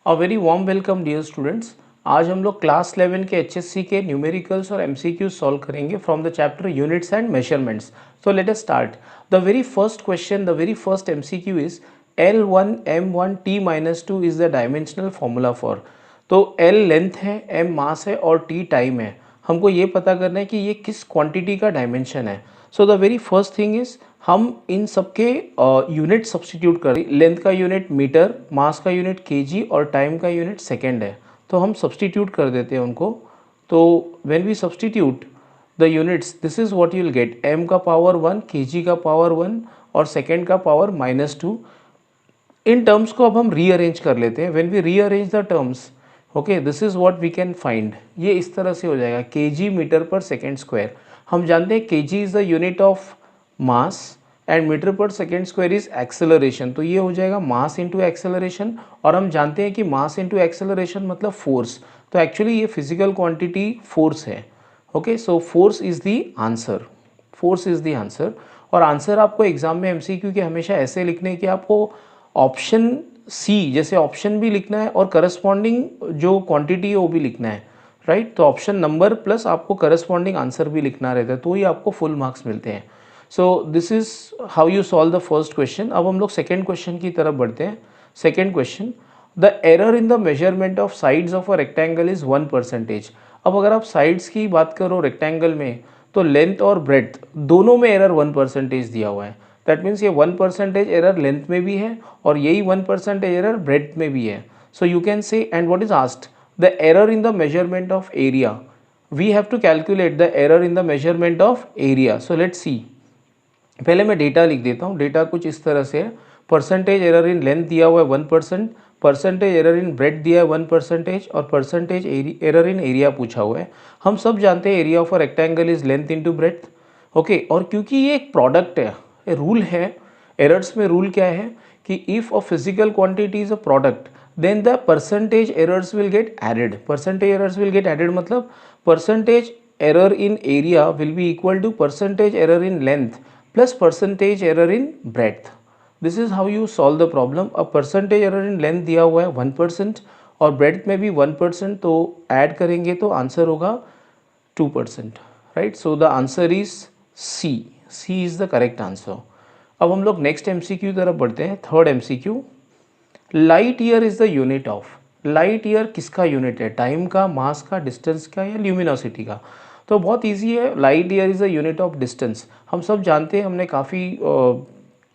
अ very warm welcome dear students. आज हम लोग क्लास 11 के एचएससी के न्यूमेरिकल्स और एमसीक्यूज सॉल्व करेंगे from the chapter units and measurements. So let us start. The very first question, the very first MCQ is L1 M1 T-2 is the dimensional formula for. तो L length है, M मास है और T time है। हमको ये पता करना है कि ये किस क्वांटिटी का डायमेंशन है। So the very first thing is हम इन सबके यूनिट सब्सटीट्यूट करें। लेंथ का यूनिट मीटर, मास का यूनिट केजी और टाइम का यूनिट सेकेंड है। तो हम सब्सटीट्यूट कर देते हैं उनको। तो when we substitute the units, this is what you will get. M का पावर 1, केजी का पावर 1 और सेकेंड का पावर -2। इन टर्म्स को अब हम रीअरेंज कर लेते हैं। When we rearrange the terms, okay, this is what we can find. ये इस तरह से हो जाएगा, KG metre per second square. हम जानते हैं KG is the unit of mass and metre per second square is acceleration. तो ये हो जाएगा मास इंटू एक्सेलरेशन। और हम जानते हैं कि मास इंटू एक्सेलरेशन मतलब फोर्स। तो एक्चुअली ये फिजिकल क्वांटिटी फोर्स है। Okay, so force is the answer. Force is the answer. और आंसर आपको एग्जाम में एमसीक्यू के हमेशा ऐसे लिखने कि आपको ऑप्शन सी जैसे ऑप्शन भी लिखना है और करस्पॉन्डिंग जो क्वांटिटी है वो भी लिखना है, राइट। तो ऑप्शन नंबर प्लस आपको करस्पॉन्डिंग आंसर भी लिखना रहता है, तो ही आपको फुल मार्क्स मिलते हैं। So this is how you solve the first question. अब हम लोग सेकेंड क्वेश्चन की तरफ बढ़ते हैं। Second question, the error in the measurement of sides of a rectangle is 1%। अब अगर आप साइड्स की बात करो रेक्टेंगल में, तो लेंथ और ब्रेड्थ दोनों में एरर 1% दिया हुआ है। दैट मीन्स ये 1% एरर लेंथ में भी है और यही 1% एरर ब्रेड्थ में भी है। So you can say, and what is asked, the error in the measurement of area. We have to calculate the error in the measurement of area. So let's see. पहले मैं data लिख देता हूँ। Data कुछ इस तरह से है। परसेंटेज एरर इन लेंथ दिया हुआ है 1%, परसेंटेज एरर इन ब्रेड्थ दिया है 1% और परसेंटेज एरर इन एरिया पूछा हुआ है। हम सब जानते हैं area of a rectangle is length into breadth. Okay, और क्योंकि ये एक प्रोडक्ट है, रूल है एरर्स में। रूल क्या है कि if a physical quantity is a product, then the percentage errors will get added. Percentage errors will get added मतलब percentage error in area will be equal to percentage error in length plus percentage error in breadth. This is how you solve the problem. अब percentage error in length दिया हुआ है 1% और breadth में भी 1%, तो add करेंगे तो आंसर होगा 2%, right? So the answer is C. C is the correct answer. अब हम लोग नेक्स्ट MCQ तरफ बढ़ते हैं। Third MCQ, light year is the unit of. Light year किसका यूनिट है? टाइम का, मास का, डिस्टेंस का या ल्यूमिनोसिटी का? तो बहुत इजी है। Light year is the unit of distance. हम सब जानते हैं, हमने काफ़ी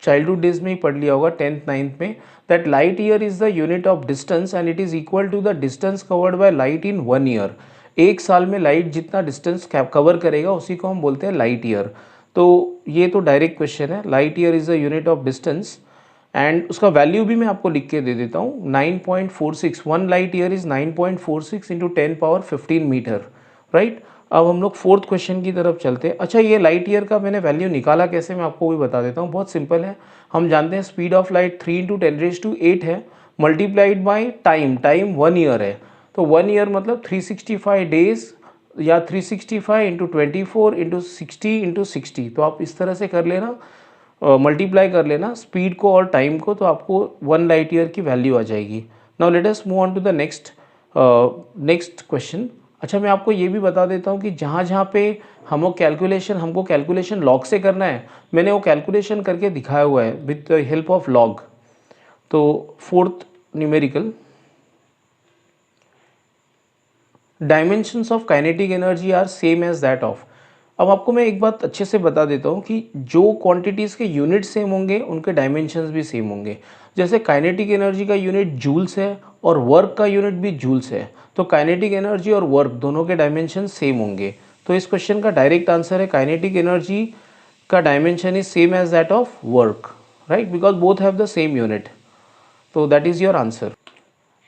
चाइल्डहुड डेज में ही पढ़ लिया होगा 10th 9th में, that light year is the unit of distance and it is equal to the distance covered by light in 1 year. एक साल में लाइट जितना डिस्टेंस कवर करेगा उसी को हम बोलते हैं लाइट ईयर। तो ये तो डायरेक्ट क्वेश्चन है। Light year is the unit of distance and उसका वैल्यू भी मैं आपको लिख के दे देता हूँ, 9.46। 1 light year is 9.46 into 10⁻15 metre, right. अब हम लोग फोर्थ क्वेश्चन की तरफ चलते हैं। अच्छा, ये लाइट ईयर का मैंने वैल्यू निकाला कैसे, मैं आपको भी बता देता हूँ। बहुत सिंपल है। हम जानते हैं स्पीड ऑफ लाइट 3 × 10⁸ है, multiplied by time. Time 1 year है, तो 1 ईयर मतलब 365 डेज या 365 इंटू 24 इंटू 60 इंटू 60। तो आप इस तरह से कर लेना, मल्टीप्लाई कर लेना स्पीड को और टाइम को, तो आपको 1 लाइट ईयर की वैल्यू आ जाएगी। Now let us move on to the next question. अच्छा, मैं आपको ये भी बता देता हूँ कि जहाँ जहाँ पे हमको कैलकुलेशन लॉग से करना है, मैंने वो कैलकुलेशन करके दिखाया हुआ है with the help of log. तो fourth numerical, dimensions of kinetic energy are same as that of. अब आपको मैं एक बात अच्छे से बता देता हूँ कि जो क्वांटिटीज़ के यूनिट सेम होंगे उनके डायमेंशंस भी सेम होंगे। जैसे काइनेटिक एनर्जी का यूनिट जूल्स है और वर्क का यूनिट भी जूल्स है, तो काइनेटिक एनर्जी और वर्क दोनों के डायमेंशन सेम होंगे। तो इस क्वेश्चन का डायरेक्ट आंसर है काइनेटिक एनर्जी का dimension is same as that of work, right, because both have the same unit. तो that is your answer.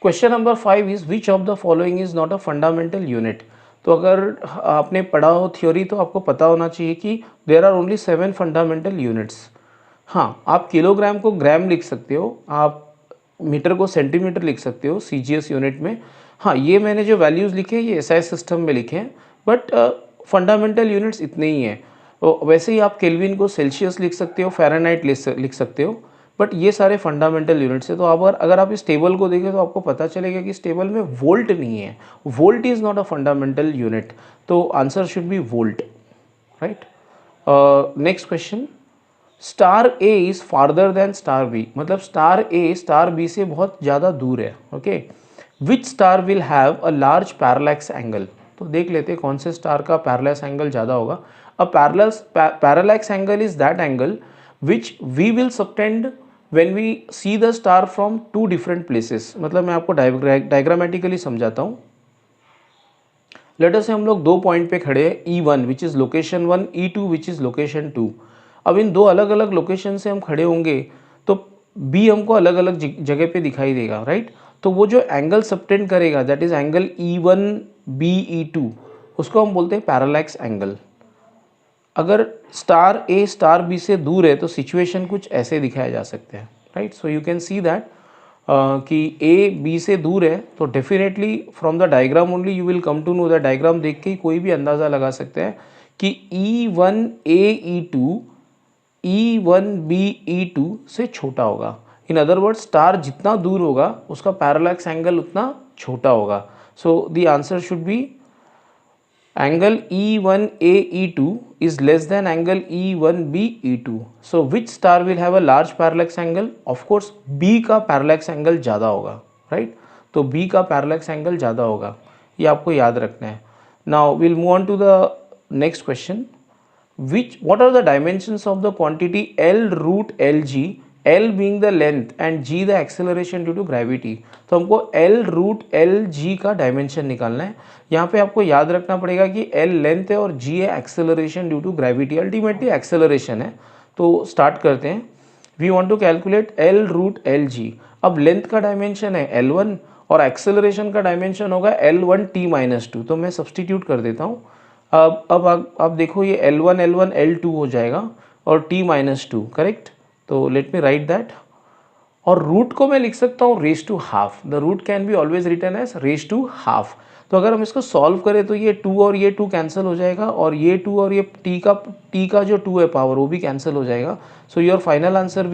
Question number 5 is which of the following is not a fundamental unit. तो अगर आपने पढ़ा हो theory तो आपको पता होना चाहिए कि there are only 7 fundamental units. हाँ, आप किलोग्राम को ग्राम लिख सकते हो, आप मीटर को सेंटीमीटर लिख सकते हो CGS यूनिट में। हाँ, ये मैंने जो वैल्यूज़ लिखे हैं ये SI सिस्टम में लिखे हैं, बट फंडामेंटल यूनिट्स इतने ही हैं। वैसे ही आप केल्विन को सेल्सियस लिख सकते हो, फ़ारेनहाइट लिख सकते हो, बट ये सारे फंडामेंटल यूनिट्स है। तो अगर आप इस टेबल को देखें तो आपको पता चलेगा कि इस टेबल में वोल्ट नहीं है, volt is not a fundamental unit, तो answer should be volt, right. Next question, star A is farther than star B, मतलब स्टार ए स्टार बी से बहुत ज़्यादा दूर है, okay. Which star will have a large parallax angle, तो देख लेते हैं कौन से स्टार का पैरेलैक्स एंगल ज़्यादा होगा। A parallax angle is that angle which we will subtend when we see the star from two different places. मतलब मैं आपको डायग्रामेटिकली समझाता हूँ। लेट अस से हम लोग 2 पॉइंट पे खड़े हैं, E1 which is location 1, E2 which is location 2। अब इन दो अलग अलग लोकेशन से हम खड़े होंगे तो बी हमको अलग अलग जगह पे दिखाई देगा, राइट। तो वो जो एंगल सबटेंड करेगा that is angle E1 B E2, उसको हम बोलते हैं पैरेलैक्स एंगल। अगर स्टार ए स्टार बी से दूर है तो सिचुएशन कुछ ऐसे दिखाया जा सकते हैं, right. So you can see that कि ए बी से दूर है तो definitely from the diagram only you will come to know the, diagram देख के ही कोई भी अंदाज़ा लगा सकते हैं कि E1 A E2 E1 B E2 से छोटा होगा। इन अदर वर्ड स्टार जितना दूर होगा उसका पैरेलैक्स एंगल उतना छोटा होगा। So the answer should B angle E1 A E2 is less than angle E1 B E2. So which star will have a large parallax angle? Of course B का parallax angle ज़्यादा होगा, right? तो B का parallax angle ज़्यादा होगा, ये आपको याद रखना है। Now we'll move on to the next question. What are the dimensions of the quantity L root Lg, L being the length and G the acceleration due to gravity? तो हमको L root Lg का dimension निकालना है। यहाँ पे आपको याद रखना पड़ेगा कि L लेंथ है और G है acceleration due to gravity, ultimately acceleration है। तो स्टार्ट करते हैं। We want to calculate L root Lg। अब लेंथ का डायमेंशन है L1 और एक्सेलरेशन का डायमेंशन होगा L1 t-2, तो मैं सब्सटीट्यूट कर देता हूँ। अब आप देखो ये L1 L1 L2 हो जाएगा और t-2, करेक्ट। तो लेट मी राइट दैट, और रूट को मैं लिख सकता हूँ raise to half. The root can be always written as raise to half. तो अगर हम इसको सॉल्व करें तो ये 2 और ये 2 कैंसिल हो जाएगा और ये 2 और ये t का जो 2 है पावर वो भी कैंसिल हो जाएगा। So your final answer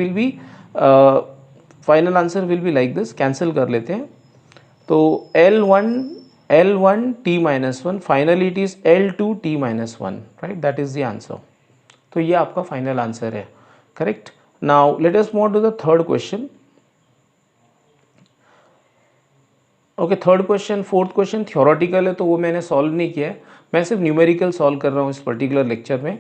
will be like this, cancel कर लेते हैं। तो L1 t-1, finally it is L2 t-1, right, that is the answer. तो ये आपका फाइनल आंसर है, correct. Now let us move to the third question. Okay, third question, fourth question theoretical है तो वो मैंने सॉल्व नहीं किया है, मैं सिर्फ न्यूमेरिकल सॉल्व कर रहा हूँ इस पर्टिकुलर लेक्चर में।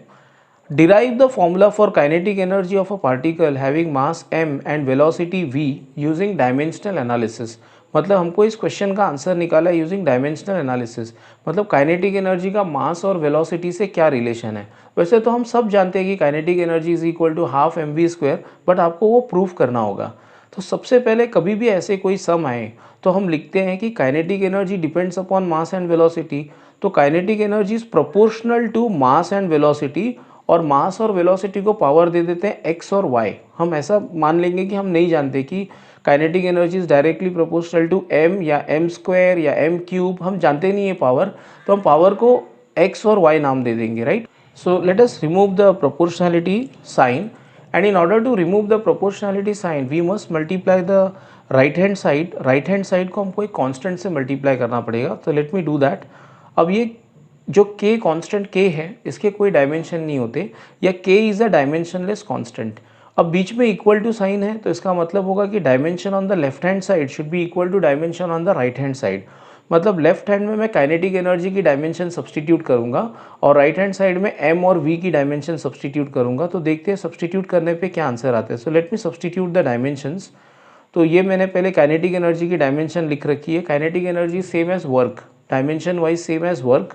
Derive the formula for kinetic energy of a particle having mass m and velocity v using dimensional analysis. मतलब हमको इस क्वेश्चन का आंसर निकाला है यूजिंग डायमेंशनल एनालिसिस। मतलब काइनेटिक एनर्जी का मास और वेलोसिटी से क्या रिलेशन है। वैसे तो हम सब जानते हैं कि kinetic energy is equal to half mv², but आपको वो प्रूफ करना होगा। तो सबसे पहले कभी भी ऐसे कोई सम आए तो हम लिखते हैं कि kinetic energy depends upon mass and velocity. तो kinetic energy is proportional to mass and velocity, और मास और वेलोसिटी को पावर दे देते हैं x और y। हम ऐसा मान लेंगे कि हम नहीं जानते कि kinetic energy is directly proportional to m या m² या m³, हम जानते नहीं है पावर, तो हम पावर को x और y नाम दे देंगे, right. So let us remove the proportionality sign, and in order to remove the proportionality sign we must multiply the right hand side को हमको एक कांस्टेंट से मल्टीप्लाई करना पड़ेगा। तो लेट मी डू दैट। अब ये जो k कांस्टेंट k है इसके कोई डायमेंशन नहीं होते, या k is a dimensionless constant. अब बीच में इक्वल टू साइन है तो इसका मतलब होगा कि dimension on the left hand side should be equal to dimension on the right hand side. मतलब लेफ्ट हैंड में मैं काइनेटिक एनर्जी की डायमेंशन सब्सटीट्यूट करूंगा और राइट हैंड साइड में m और v की डायमेंशन सब्सटीट्यूट करूंगा। तो देखते हैं सब्सटीट्यूट करने पे क्या आंसर आता है। So let me substitute the dimensions. तो ये मैंने पहले काइनेटिक एनर्जी की डायमेंशन लिख रखी है। Kinetic energy same as work, dimension wise same as work,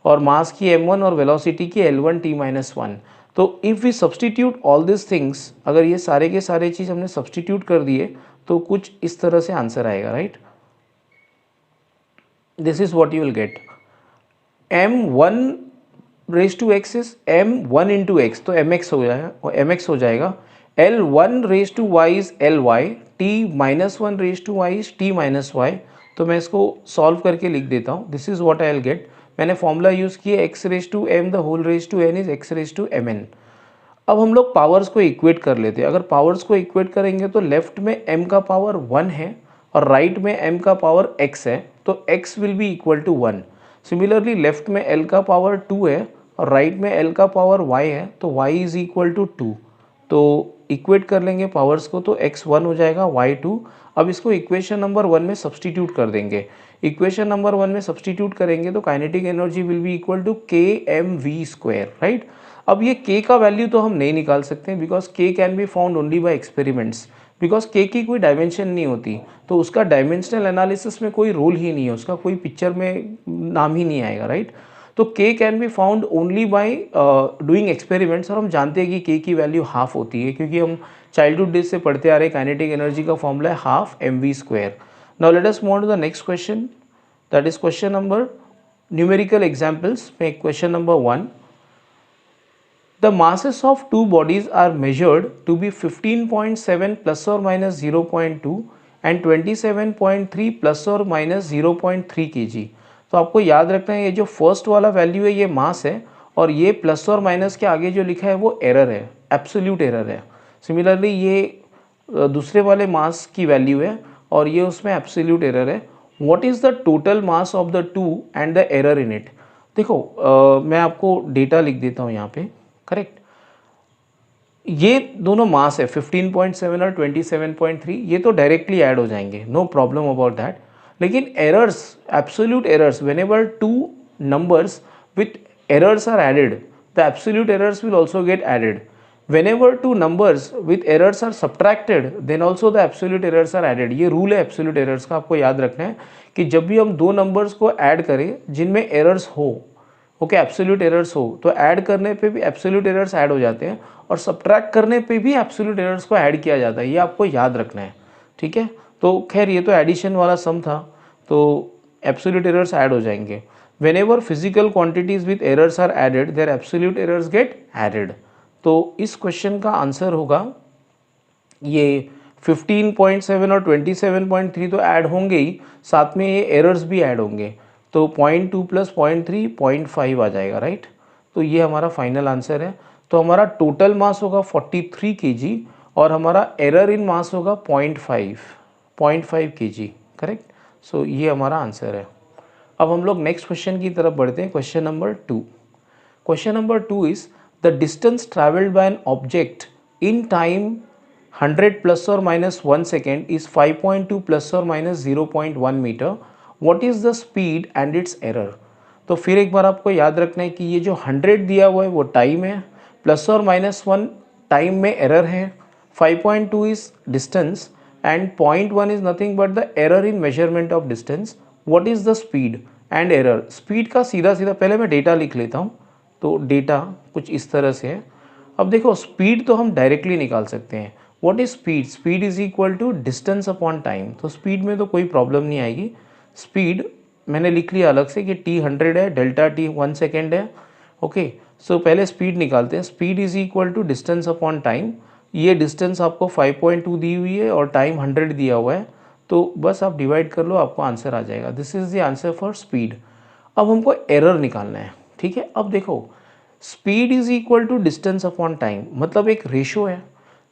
और मास की m1 और वेलोसिटी की L1 t-1। तो if we substitute all this things, अगर ये सारे के सारे चीज़ हमने सब्सटीट्यूट कर दिए तो कुछ इस तरह से आंसर आएगा, right. This is what you will get. m1 raised to x is m1 into x, तो mx हो जाएगा और mx हो जाएगा। L1 raised to y is ly, t-1 raised to y is t-y। तो मैं इसको सॉल्व करके लिख देता हूँ। This is what I will get. मैंने फॉर्मूला यूज़ किया x raised to m the whole raised to n is x raised to mn। अब हम लोग पावर्स को इक्वेट कर लेते हैं। अगर पावर्स को इक्वेट करेंगे तो लेफ्ट में m का पावर 1 है और राइट में m का पावर x है, तो x will be equal to 1। Similarly left में l का पावर 2 है और राइट में l का पावर y है, तो y इज इक्वल टू 2। तो इक्वेट कर लेंगे पावर्स को, तो x 1 हो जाएगा, y 2। अब इसको इक्वेशन नंबर 1 में सब्सटीट्यूट कर देंगे। इक्वेशन नंबर 1 में सब्सटीट्यूट करेंगे तो kinetic energy will be equal to kmv², right. अब ये k का वैल्यू तो हम नहीं निकाल सकते because k can be found only by experiments, because k की कोई डायमेंशन नहीं होती, तो उसका डायमेंशनल एनालिसिस में कोई रोल ही नहीं है, उसका कोई पिक्चर में नाम ही नहीं आएगा, राइट। तो k can be found only by doing experiments, और हम जानते हैं कि k की वैल्यू हाफ होती है क्योंकि हम चाइल्डहुड डेज से पढ़ते आ रहे काइनेटिक एनर्जी का फॉर्मूला है half mv²। Now let us move on to the next question, that is question number numerical examples में question number 1। The masses of two bodies are measured to be 15.7 plus or minus 0.2 and 27.3 plus or minus 0.3 kg। तो आपको याद रखना है ये जो first वाला value है ये मास है, और ये प्लस और माइनस के आगे जो लिखा है वो एरर है, एब्सोल्यूट एरर है। सिमिलरली ये दूसरे वाले मास की वैल्यू है और ये उसमें एब्सोल्यूट एरर है। What is the total mass of the two and the error in it. देखो मैं आपको डेटा लिख देता हूँ यहाँ पे, करेक्ट। ये दोनों मास है 15.7 और 27.3, ये तो डायरेक्टली ऐड हो जाएंगे, नो प्रॉब्लम अबाउट दैट। लेकिन errors, absolute errors, whenever two numbers with errors are added, the absolute errors will also get added. Whenever two numbers with errors are subtracted then also the absolute errors are added. ये rule है absolute errors का, आपको याद रखना है कि जब भी हम दो नंबर्स को ऐड करें जिनमें एरर्स हो, ओके, एब्सोल्यूट एरर्स हो, तो ऐड करने पे भी एब्सोल्यूट एरर्स ऐड हो जाते हैं और सब्ट्रैक्ट करने पे भी एब्सोल्यूट एरर्स को ऐड किया जाता है, ये आपको याद रखना है, ठीक है। तो खैर ये तो एडिशन वाला सम था, तो एब्सोल्यूट एरर्स ऐड हो जाएंगे। Whenever physical quantities with errors are added their absolute errors get added. तो इस क्वेश्चन का आंसर होगा ये 15.7 और 27.3 तो ऐड होंगे ही, साथ में ये एरर्स भी ऐड होंगे, तो 0.2 प्लस 0.3 0.5 आ जाएगा, राइट। तो ये हमारा फाइनल आंसर है। तो हमारा टोटल मास होगा 43 kg और हमारा एरर इन मास होगा 0.5 kg, करेक्ट। सो ये हमारा आंसर है। अब हम लोग नेक्स्ट क्वेश्चन की तरफ बढ़ते हैं, question number 2। Question number 2 is the distance travelled bye an object in time 100 plus or minus 1 second is 5.2 plus or minus 0.1 metre. What is the speed and its error। तो फिर एक बार आपको याद रखना है कि ये जो 100 दिया हुआ है वो टाइम है, प्लस और माइनस 1 टाइम में एरर है, 5.2 is distance and 0.1 is nothing but the error in measurement of distance. What is the speed and error. Speed का सीधा सीधा पहले मैं डेटा लिख लेता हूँ, तो डेटा कुछ इस तरह से है। अब देखो स्पीड तो हम डायरेक्टली निकाल सकते हैं। What is speed, speed is equal to distance upon time. तो स्पीड में तो कोई प्रॉब्लम नहीं आएगी। स्पीड मैंने लिख लिया अलग से कि t 100 है, डेल्टा t 1 सेकेंड है, ओके। सो पहले स्पीड निकालते हैं। Speed is equal to distance upon time. ये डिस्टेंस आपको 5.2 दी हुई है और टाइम 100 दिया हुआ है, तो बस आप डिवाइड कर लो, आपको आंसर आ जाएगा। This is the answer for speed. अब हमको एरर निकालना है, ठीक है। अब देखो speed is equal to distance upon time, मतलब एक रेशो है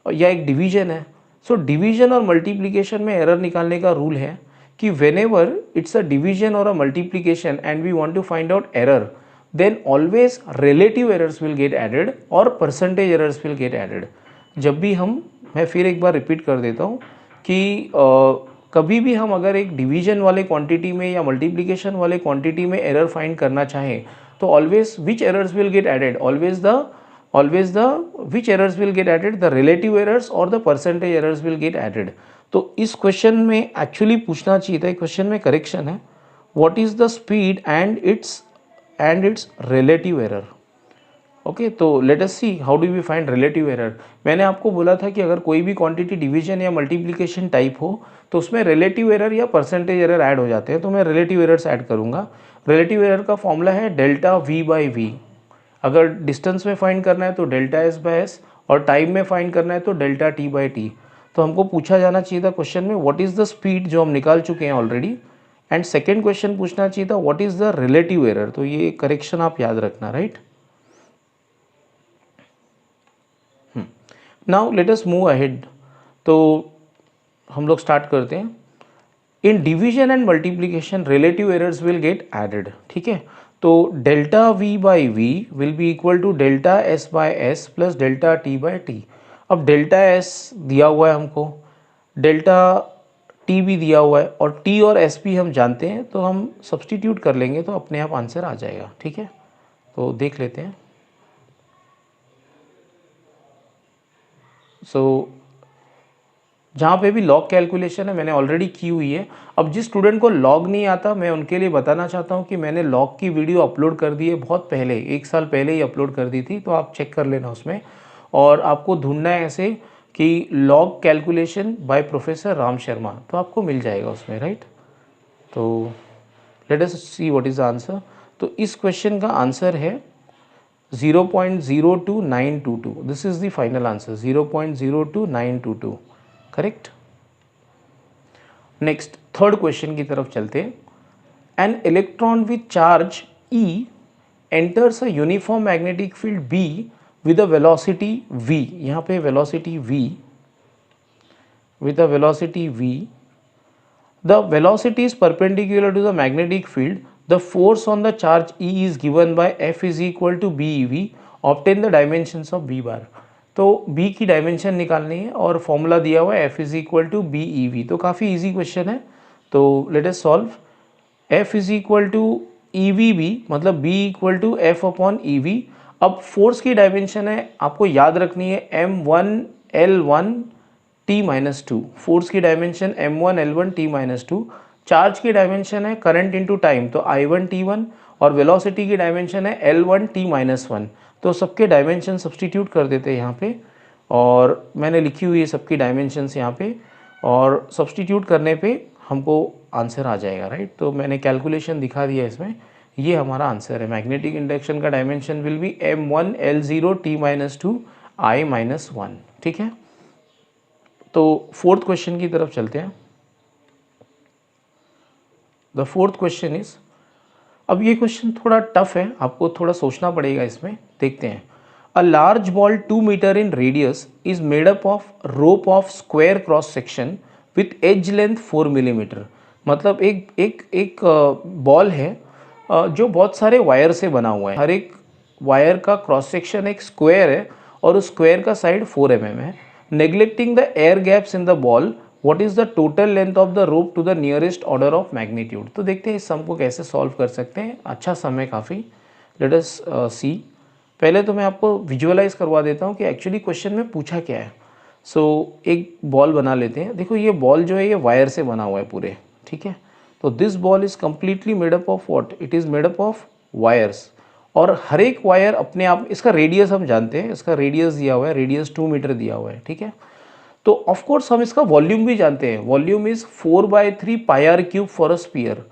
या एक डिवीजन है। सो डिवीजन और मल्टीप्लिकेशन में एरर निकालने का रूल है कि व्हेनेवर इट्स अ डिवीजन और a multiplication and we want to find out error, then always relative errors will get added और percentage errors will get added. जब भी मैं फिर एक बार रिपीट कर देता हूँ कि कभी भी हम अगर एक डिवीजन वाले क्वांटिटी में या मल्टीप्लिकेशन वाले क्वांटिटी में एरर फाइंड करना चाहें तो always which errors will get added, always the which errors will get added, the relative errors or the percentage errors will get added। तो इस क्वेश्चन में एक्चुअली पूछना चाहिए था, क्वेश्चन में करेक्शन है, what is the speed and its relative error. Okay, तो let us see how do we find relative error. मैंने आपको बोला था कि अगर कोई भी क्वांटिटी डिवीजन या मल्टीप्लिकेशन टाइप हो तो उसमें रिलेटिव एरर या परसेंटेज एरर ऐड हो जाते हैं, तो मैं रिलेटिव एरर्स ऐड करूंगा। रिलेटिव एरर का फॉर्मूला है डेल्टा v बाई वी। अगर डिस्टेंस में फाइंड करना है तो डेल्टा एस बाय एस, और टाइम में फाइंड करना है तो डेल्टा टी बाई टी। तो हमको पूछा जाना चाहिए था क्वेश्चन में व्हाट इज़ द स्पीड, जो हम निकाल चुके हैं ऑलरेडी, एंड सेकेंड क्वेश्चन पूछना चाहिए था what is the relative error. तो ये करेक्शन आप याद रखना, right. Now let us move ahead. तो हम लोग स्टार्ट करते हैं। In division and multiplication relative errors will get added, ठीक है। तो delta V by V will be equal to delta S by S plus delta T by T. अब delta S दिया हुआ है हमको, डेल्टा टी भी दिया हुआ है, और टी और एस भी हम जानते हैं, तो हम सब्सटीट्यूट कर लेंगे तो अपने आप आंसर आ जाएगा, ठीक है। तो देख लेते हैं। सो जहाँ पे भी लॉग कैलकुलेशन है मैंने ऑलरेडी की हुई है। अब जिस स्टूडेंट को लॉग नहीं आता, मैं उनके लिए बताना चाहता हूँ कि मैंने लॉग की वीडियो अपलोड कर दी है बहुत पहले, 1 साल पहले ही अपलोड कर दी थी, तो आप चेक कर लेना उसमें। और आपको ढूंढना है ऐसे कि log calculation by professor Ram Sharma, तो आपको मिल जाएगा उसमें, राइट। तो let us see what is the answer. तो इस क्वेश्चन का आंसर है 0.02922। This is the final answer, 0.02922, correct. Next third question की तरफ चलते हैं। An electron with charge E enters a uniform magnetic field B with a velocity V, यहाँ पे velocity V, with a velocity V, the velocity is perpendicular to the magnetic field, the force on the charge E is given by F is equal to BeV, obtain the dimensions of B bar। तो B की dimension निकालनी है और formula दिया हुआ है F is equal to BeV। तो काफ़ी इजी क्वेश्चन है, तो let us solve. F is equal to EVB, मतलब B equal to F upon EV। अब फोर्स की डायमेंशन है, आपको याद रखनी है M1L1 T-2। फोर्स की डायमेंशन M1L1 T-2। चार्ज की डायमेंशन है करंट इंटू टाइम, तो I1 T1, और वेलोसिटी की डायमेंशन है L1 T-1। तो सबके डायमेंशन सब्सटीट्यूट कर देते हैं यहाँ पे, और मैंने लिखी हुई है सबकी डायमेंशंस यहाँ पे, और सब्सटीट्यूट करने पे हमको आंसर आ जाएगा, राइट। तो मैंने कैलकुलेशन दिखा दिया इसमें, ये हमारा आंसर है। मैग्नेटिक इंडक्शन का dimension will be M1L0 T-2 I-1, ठीक है। तो फोर्थ क्वेश्चन की तरफ चलते हैं। द फोर्थ क्वेश्चन इज, अब ये क्वेश्चन थोड़ा टफ है, आपको थोड़ा सोचना पड़ेगा इसमें, देखते हैं। A large ball 2 metre in radius is made up of rope of square cross section with edge length 4 millimetre. मतलब एक बॉल है जो बहुत सारे वायर से बना हुआ है, हर एक वायर का क्रॉस सेक्शन एक स्क्वायर है, और उस स्क्वायर का साइड 4 mm है। Neglecting the air gaps in the ball, what is the total length of the rope to the nearest order of magnitude. तो देखते हैं इस सम को कैसे सॉल्व कर सकते हैं, अच्छा सम है काफ़ी। लेट अस सी। पहले तो मैं आपको विजुअलाइज करवा देता हूँ कि एक्चुअली क्वेश्चन में पूछा क्या है। सो एक बॉल बना लेते हैं। देखो ये बॉल जो है ये वायर से बना हुआ है पूरे, ठीक है। तो this ball is completely made up of what, it is made up of wires, और हर एक वायर अपने आप, इसका रेडियस हम जानते हैं, इसका रेडियस दिया हुआ है, रेडियस 2 मीटर दिया हुआ है, ठीक है। तो ऑफ कोर्स हम इसका वॉल्यूम भी जानते हैं, volume is 4/3 πr³ for a sphere.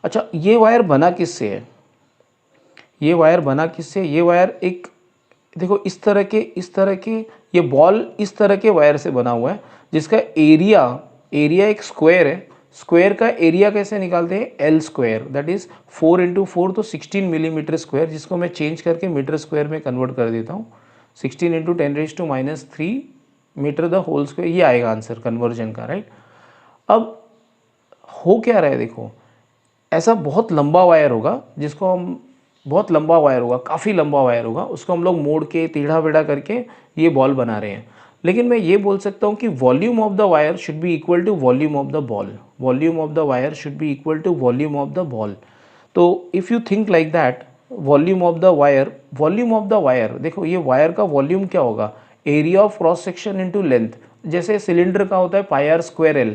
अच्छा, ये वायर बना किससे है, ये वायर बना किससे, ये वायर एक, देखो इस तरह के ये बॉल इस तरह के वायर से बना हुआ है, जिसका एरिया एक स्क्वायर है। स्क्वायर का एरिया कैसे निकालते हैं, L स्क्वायर, दैट इज 4 × 4, तो 16 मिलीमीटर स्क्वायर, जिसको मैं चेंज करके मीटर स्क्वायर में कन्वर्ट कर देता हूँ। 16 × 10⁻³ मीटर द होल स्क्वायर, ये आएगा आंसर कन्वर्जन का, राइट। अब हो क्या रहा है, देखो ऐसा बहुत लंबा वायर होगा, जिसको हम, बहुत लंबा वायर होगा, काफ़ी लंबा वायर होगा, उसको हम लोग मोड़ के टेढ़ा बेढ़ा करके ये बॉल बना रहे हैं। लेकिन मैं ये बोल सकता हूँ कि volume of the wire should be equal to volume of the ball, volume of the wire should be equal to volume of the ball. तो if you think like that, volume of the wire, देखो ये wire का volume क्या होगा, area of cross section into length. जैसे cylinder का होता है πr²L,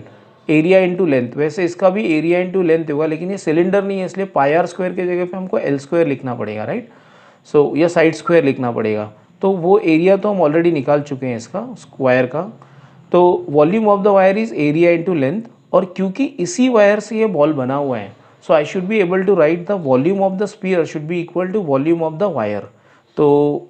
एरिया इंटू लेंथ, वैसे इसका भी एरिया इंटू लेंथ होगा, लेकिन ये सिलेंडर नहीं है, इसलिए πr² के जगह पे हमको L² लिखना पड़ेगा, राइट। सो या साइड स्क्वायर लिखना पड़ेगा। तो वो एरिया तो हम ऑलरेडी निकाल चुके हैं इसका, स्क्वायर का। तो volume of the wire is area into length, और क्योंकि इसी वायर से ये बॉल बना हुआ है, so I should be able to write the volume of the sphere should be equal to volume of the wire. तो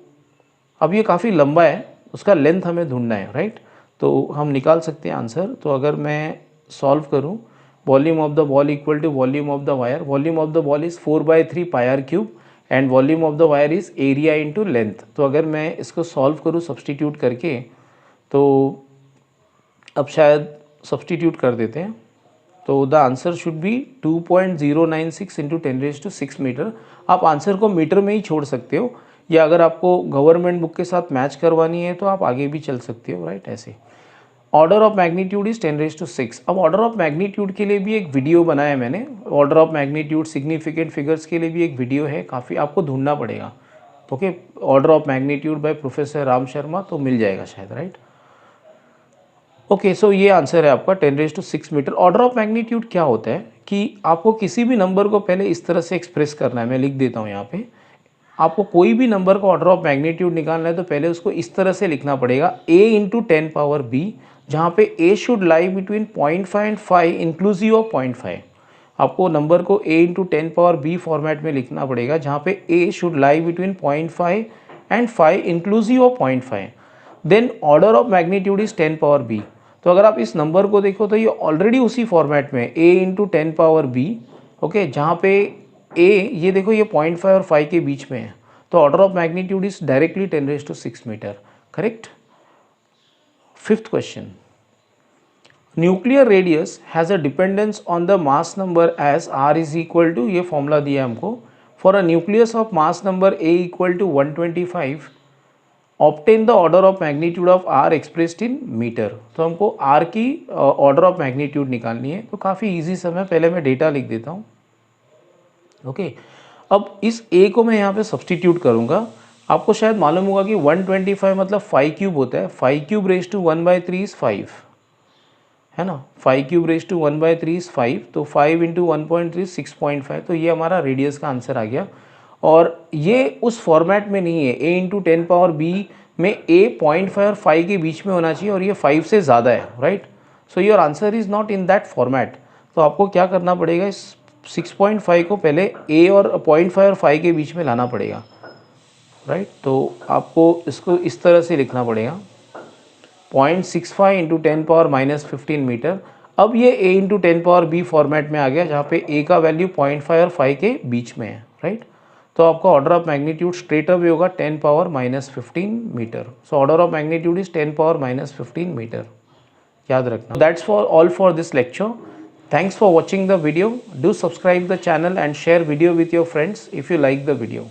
अब ये काफ़ी लंबा है, उसका लेंथ हमें ढूंढना है, राइट। तो हम निकाल सकते हैं आंसर। तो अगर मैं सॉल्व करूं, volume of the ball equal to volume of the wire, volume of the ball is 4/3 πr³ and volume of the wire is area into length. तो अगर मैं इसको सॉल्व करूं सब्सटीट्यूट करके, तो अब शायद सब्सटीट्यूट कर देते हैं, तो the answer should be 2.096 into 10⁶ metre. आप आंसर को मीटर में ही छोड़ सकते हो, या अगर आपको गवर्नमेंट बुक के साथ मैच करवानी है तो आप आगे भी चल सकते हो, राइट। ऐसे ऑर्डर ऑफ मैग्नीट्यूड इज 10⁶। अब ऑर्डर ऑफ मैग्नीट्यूड के लिए भी एक वीडियो बनाया है मैंने, order of magnitude significant figures के लिए भी एक वीडियो है, काफ़ी आपको ढूंढना पड़ेगा। Okay, order of magnitude by professor Ram Sharma, तो मिल जाएगा शायद, राइट। ओके, सो ये आंसर है आपका 10⁶ मीटर। ऑर्डर ऑफ मैग्नीट्यूड क्या होता है कि आपको किसी भी नंबर को पहले इस तरह से एक्सप्रेस करना है। मैं लिख देता हूँ यहाँ पे, आपको कोई भी नंबर का ऑर्डर ऑफ मैग्नीट्यूड निकालना है तो पहले उसको इस तरह से लिखना पड़ेगा, a इंटू 10 पावर b, जहाँ पे a should lie between 0.5 and 5 inclusive of 0.5। आपको नंबर को a into 10 power b format में लिखना पड़ेगा, जहाँ पे a should lie between 0.5 and 5 inclusive of 0.5। Then order of magnitude is 10 power b। तो अगर आप इस नंबर को देखो तो ये ऑलरेडी उसी फॉर्मेट में a into 10 power b, okay, जहाँ पे a ये देखो ये 0.5 और 5 के बीच में है, तो order of magnitude is directly 10⁶ metre, correct. Fifth question, nuclear radius has a dependence on the mass number as r is equal to, ये फॉर्मूला दिया है हमको, for a nucleus of mass number a equal to 125 obtain the order of magnitude of r expressed in metre. तो हमको r की order of magnitude निकालनी है, तो काफ़ी ईजी सम है। पहले मैं डेटा लिख देता हूँ, ओके। अब इस a को मैं यहाँ पे सब्सटीट्यूट करूँगा। आपको शायद मालूम होगा कि 125 मतलब 5 क्यूब होता है, 5 क्यूब रेज टू 1/3 इज 5, है ना। 5 क्यूब रेज टू 1/3 इज 5, तो 5 इंटू 1.3 6.5, तो ये हमारा रेडियस का आंसर आ गया। और ये उस फॉर्मेट में नहीं है, a इंटू 10 पावर b में a 0.5 और 5 के बीच में होना चाहिए, और ये 5 से ज़्यादा है, right. So your answer is not in that format. तो आपको क्या करना पड़ेगा, इस 6.5 को पहले a और 0.5 और 5 के बीच में लाना पड़ेगा, राइट। तो आपको इसको इस तरह से लिखना पड़ेगा, 0.65 इंटू 10 पावर -15 मीटर। अब ये a into 10 power b format में आ गया, जहाँ पे a का वैल्यू 0.5 और 5 के बीच में है, राइट। तो आपका order of magnitude straight away होगा 10 power -15 metre. So order of magnitude is 10 power -15 metre, याद रखना। That's for all for this lecture. Thanks for watching the video. Do subscribe the channel and share video with your friends if you like the video.